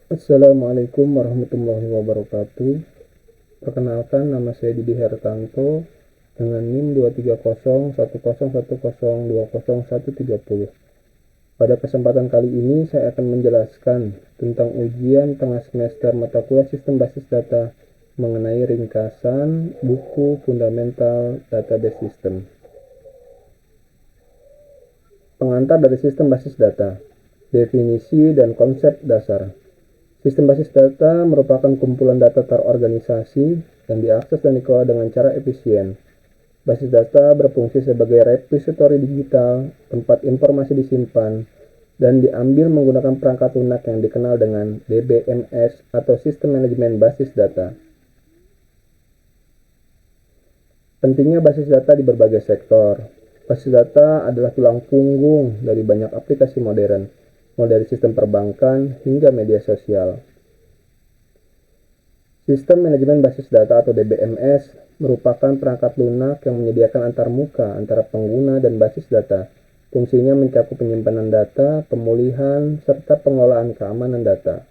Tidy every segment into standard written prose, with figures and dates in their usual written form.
Assalamualaikum warahmatullahi wabarakatuh. Perkenalkan, nama saya Didi Hertanto dengan NIM 2301010102030. Pada kesempatan kali ini saya akan menjelaskan tentang ujian tengah semester mata kuliah Sistem Basis Data mengenai ringkasan buku Fundamental Database System. Pengantar dari Sistem Basis Data, definisi dan konsep dasar. Sistem basis data merupakan kumpulan data terorganisasi yang diakses dan dikelola dengan cara efisien. Basis data berfungsi sebagai repository digital, tempat informasi disimpan, dan diambil menggunakan perangkat lunak yang dikenal dengan DBMS atau Sistem Manajemen Basis Data. Pentingnya basis data di berbagai sektor. Basis data adalah tulang punggung dari banyak aplikasi modern, mulai dari sistem perbankan hingga media sosial. Sistem Manajemen Basis Data atau DBMS merupakan perangkat lunak yang menyediakan antarmuka antara pengguna dan basis data. Fungsinya mencakup penyimpanan data, pemulihan, serta pengelolaan keamanan data.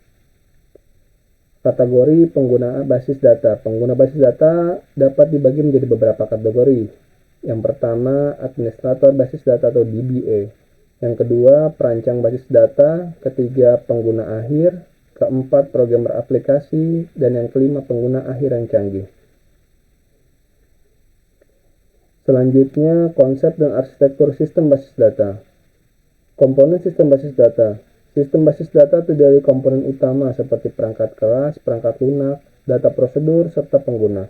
Kategori pengguna basis data. Pengguna basis data dapat dibagi menjadi beberapa kategori. Yang pertama, administrator basis data atau DBA. Yang kedua, perancang basis data. Ketiga, pengguna akhir. Keempat, programmer aplikasi. Dan yang kelima, pengguna akhir yang canggih. Selanjutnya, konsep dan arsitektur sistem basis data. Komponen sistem basis data. Sistem basis data terdiri dari komponen utama seperti perangkat kelas, perangkat lunak, data prosedur, serta pengguna.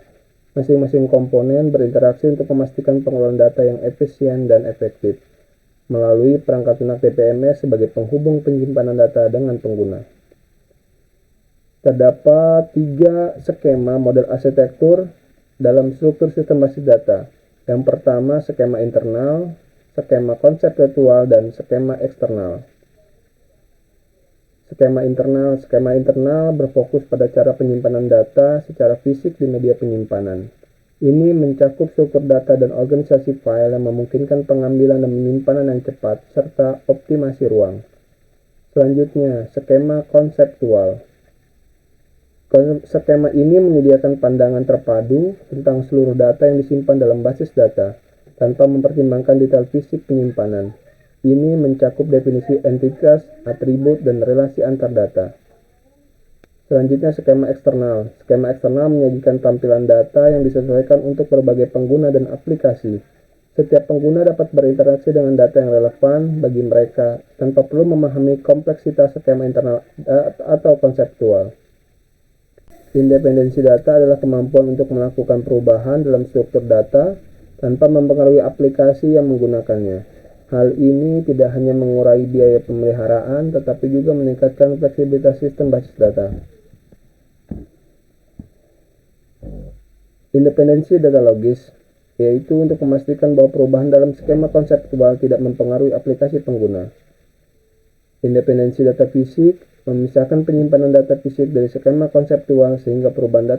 Masing-masing komponen berinteraksi untuk memastikan pengelolaan data yang efisien dan efektif melalui perangkat lunak DBMS sebagai penghubung penyimpanan data dengan pengguna. Terdapat 3 skema model arsitektur dalam struktur sistem basis data. Yang pertama, skema internal, skema konseptual, dan skema eksternal. Skema internal berfokus pada cara penyimpanan data secara fisik di media penyimpanan. Ini mencakup struktur data dan organisasi file yang memungkinkan pengambilan dan penyimpanan yang cepat, serta optimasi ruang. Selanjutnya, skema konseptual. Skema ini menyediakan pandangan terpadu tentang seluruh data yang disimpan dalam basis data, tanpa mempertimbangkan detail fisik penyimpanan. Ini mencakup definisi entitas, atribut, dan relasi antar data. Selanjutnya, skema eksternal. Skema eksternal menyajikan tampilan data yang disesuaikan untuk berbagai pengguna dan aplikasi. Setiap pengguna dapat berinteraksi dengan data yang relevan bagi mereka tanpa perlu memahami kompleksitas skema internal atau konseptual. Independensi data adalah kemampuan untuk melakukan perubahan dalam struktur data tanpa mempengaruhi aplikasi yang menggunakannya. Hal ini tidak hanya mengurangi biaya pemeliharaan, tetapi juga meningkatkan fleksibilitas sistem basis data. Independensi data logis, yaitu untuk memastikan bahwa perubahan dalam skema konseptual tidak mempengaruhi aplikasi pengguna. Independensi data fisik, memisahkan penyimpanan data fisik dari skema konseptual sehingga perubahan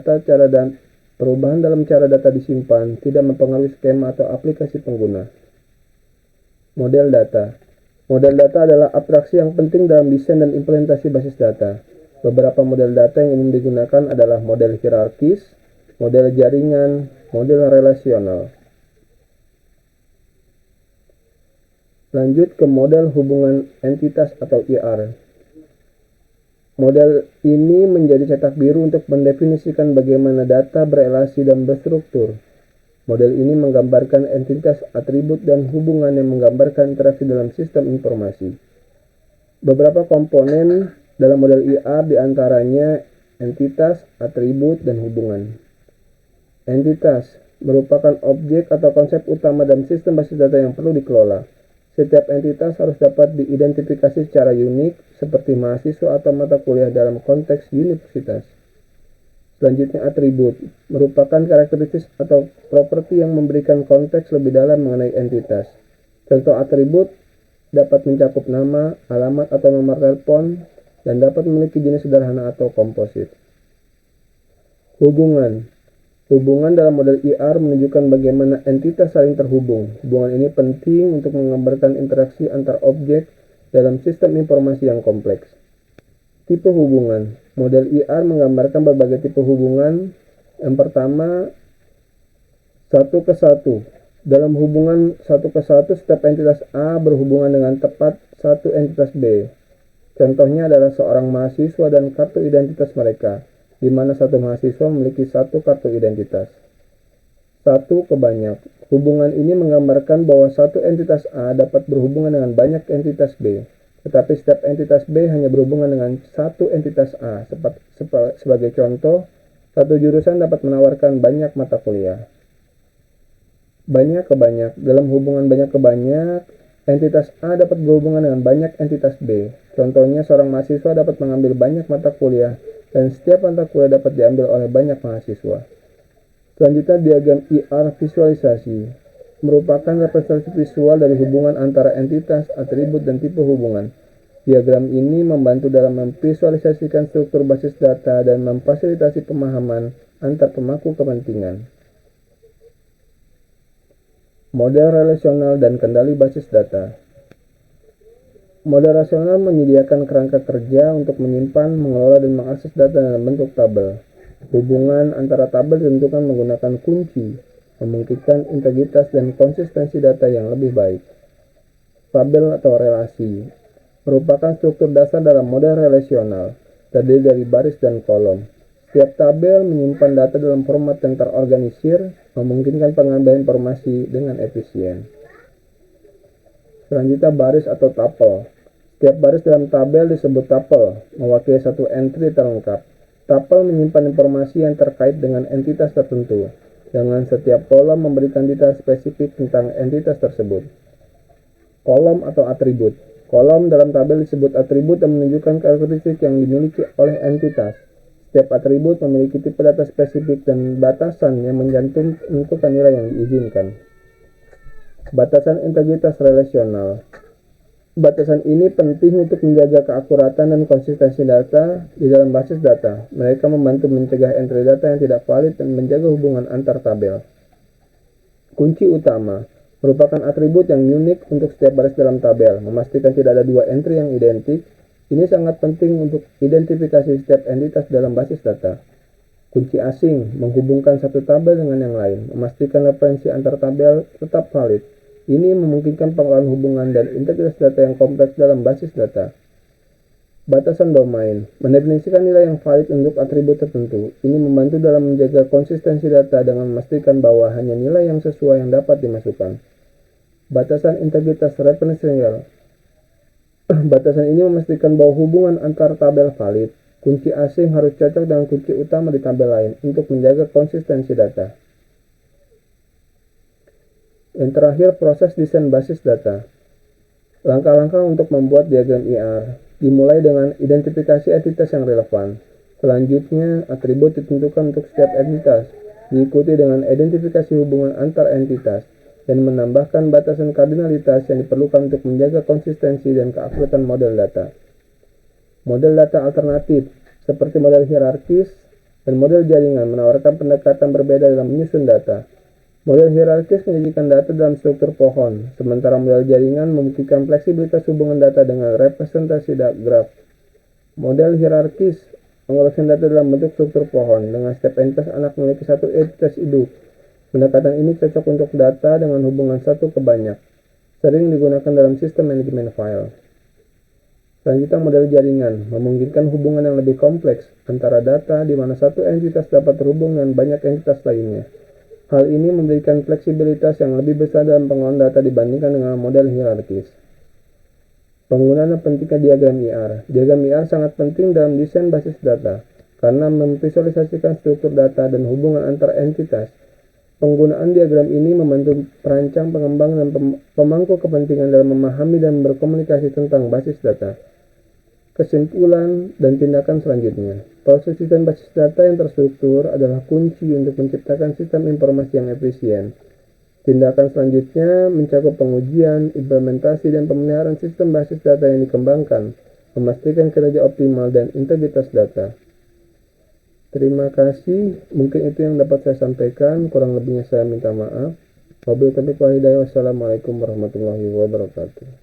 dalam cara data disimpan tidak mempengaruhi skema atau aplikasi pengguna. Model data. Model data adalah abstraksi yang penting dalam desain dan implementasi basis data. Beberapa model data yang umum digunakan adalah model hierarkis, model jaringan, model relasional. Lanjut ke model hubungan entitas atau IR. Model ini menjadi cetak biru untuk mendefinisikan bagaimana data berelasi dan berstruktur. Model ini menggambarkan entitas, atribut, dan hubungan yang menggambarkan interaksi dalam sistem informasi. Beberapa komponen dalam model IR diantaranya entitas, atribut, dan hubungan. Entitas merupakan objek atau konsep utama dalam sistem basis data yang perlu dikelola. Setiap entitas harus dapat diidentifikasi secara unik, seperti mahasiswa atau mata kuliah dalam konteks universitas. Selanjutnya, atribut merupakan karakteristik atau properti yang memberikan konteks lebih dalam mengenai entitas. Contoh atribut dapat mencakup nama, alamat, atau nomor telepon, dan dapat memiliki jenis sederhana atau komposit. Hubungan dalam model IR menunjukkan bagaimana entitas saling terhubung. Hubungan ini penting untuk menggambarkan interaksi antar objek dalam sistem informasi yang kompleks. Tipe hubungan. Model IR menggambarkan berbagai tipe hubungan. Yang pertama, 1 ke 1. Dalam hubungan 1 ke 1, setiap entitas A berhubungan dengan tepat satu entitas B. Contohnya adalah seorang mahasiswa dan kartu identitas mereka, di mana satu mahasiswa memiliki satu kartu identitas. 1 ke banyak. Hubungan ini menggambarkan bahwa satu entitas A dapat berhubungan dengan banyak entitas B, tetapi setiap entitas B hanya berhubungan dengan satu entitas A. Sebagai contoh, satu jurusan dapat menawarkan banyak mata kuliah. Banyak ke banyak. Dalam hubungan banyak ke banyak, entitas A dapat berhubungan dengan banyak entitas B. Contohnya, seorang mahasiswa dapat mengambil banyak mata kuliah, dan setiap mata kuliah dapat diambil oleh banyak mahasiswa. Selanjutnya, diagram IR visualisasi merupakan representasi visual dari hubungan antara entitas, atribut, dan tipe hubungan. Diagram ini membantu dalam memvisualisasikan struktur basis data dan memfasilitasi pemahaman antar pemangku kepentingan. Model relasional dan kendali basis data. Model rasional menyediakan kerangka kerja untuk menyimpan, mengelola, dan mengakses data dalam bentuk tabel. Hubungan antara tabel ditentukan menggunakan kunci, memungkinkan integritas dan konsistensi data yang lebih baik. Tabel atau relasi merupakan struktur dasar dalam model relasional, terdiri dari baris dan kolom. Setiap tabel menyimpan data dalam format yang terorganisir, memungkinkan pengambilan informasi dengan efisien. Selanjutnya, baris atau tuple. Setiap baris dalam tabel disebut tuple, mewakili satu entry terlengkap. Tuple menyimpan informasi yang terkait dengan entitas tertentu, dengan setiap kolom memberikan detail spesifik tentang entitas tersebut. Kolom atau atribut. Kolom dalam tabel disebut atribut dan menunjukkan karakteristik yang dimiliki oleh entitas. Setiap atribut memiliki tipe data spesifik dan batasan yang menentukan nilai yang diizinkan. Batasan integritas relasional. Batasan ini penting untuk menjaga keakuratan dan konsistensi data di dalam basis data. Mereka membantu mencegah entry data yang tidak valid dan menjaga hubungan antar tabel. Kunci utama merupakan atribut yang unik untuk setiap baris dalam tabel, memastikan tidak ada dua entry yang identik. Ini sangat penting untuk identifikasi setiap entitas dalam basis data. Kunci asing menghubungkan satu tabel dengan yang lain, memastikan referensi antar tabel tetap valid. Ini memungkinkan pengelolaan hubungan dan integritas data yang kompleks dalam basis data. Batasan domain mendefinisikan nilai yang valid untuk atribut tertentu. Ini membantu dalam menjaga konsistensi data dengan memastikan bahwa hanya nilai yang sesuai yang dapat dimasukkan. Batasan integritas referensial. Batasan ini memastikan bahwa hubungan antar tabel valid. Kunci asing harus cocok dengan kunci utama di tabel lain untuk menjaga konsistensi data. Yang terakhir, proses desain basis data. Langkah-langkah untuk membuat diagram IR dimulai dengan identifikasi entitas yang relevan. Selanjutnya, atribut ditentukan untuk setiap entitas, diikuti dengan identifikasi hubungan antar entitas, dan menambahkan batasan kardinalitas yang diperlukan untuk menjaga konsistensi dan keakuratan model data. Model data alternatif, seperti model hierarkis dan model jaringan, menawarkan pendekatan berbeda dalam menyusun data. Model hierarkis menyajikan data dalam struktur pohon, sementara model jaringan memungkinkan fleksibilitas hubungan data dengan representasi graf. Model hierarkis mengolokkan data dalam bentuk struktur pohon, dengan setiap entitas anak memiliki satu entitas induk. Pendekatan ini cocok untuk data dengan hubungan satu ke banyak, sering digunakan dalam sistem manajemen file. Selanjutnya, model jaringan memungkinkan hubungan yang lebih kompleks antara data di mana satu entitas dapat terhubung dengan banyak entitas lainnya. Hal ini memberikan fleksibilitas yang lebih besar dalam pengelolaan data dibandingkan dengan model hierarkis. Penggunaan dan pentingnya diagram IR. Diagram IR sangat penting dalam desain basis data karena memvisualisasikan struktur data dan hubungan antar entitas. Penggunaan diagram ini membantu perancang, pengembang, dan pemangku kepentingan dalam memahami dan berkomunikasi tentang basis data. Kesimpulan dan tindakan selanjutnya. Proses desain basis data yang terstruktur adalah kunci untuk menciptakan sistem informasi yang efisien. Tindakan selanjutnya mencakup pengujian, implementasi, dan pemeliharaan sistem basis data yang dikembangkan, memastikan kinerja optimal dan integritas data. Terima kasih, mungkin itu yang dapat saya sampaikan, kurang lebihnya saya minta maaf. Wabillahi taufiq wal hidayah. Wassalamualaikum warahmatullahi wabarakatuh.